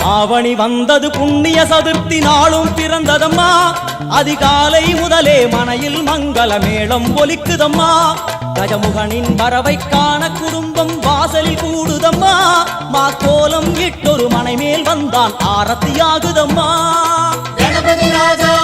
ஆவணி வந்தது புண்ணிய சதுர்த்தி நாளும் பிறந்ததம்மா. அதிகாலை முதலே மனையில் மங்கள மேளம் ஒலிக்குதம்மா. கஜமுகனின் வரவை காண குடும்பம் வாசலில் கூடுதம்மா. கோலம் இட்டொரு மனை மேல் வந்தான் ஆரத்தியாகுதம்மா. கணபதி ராஜா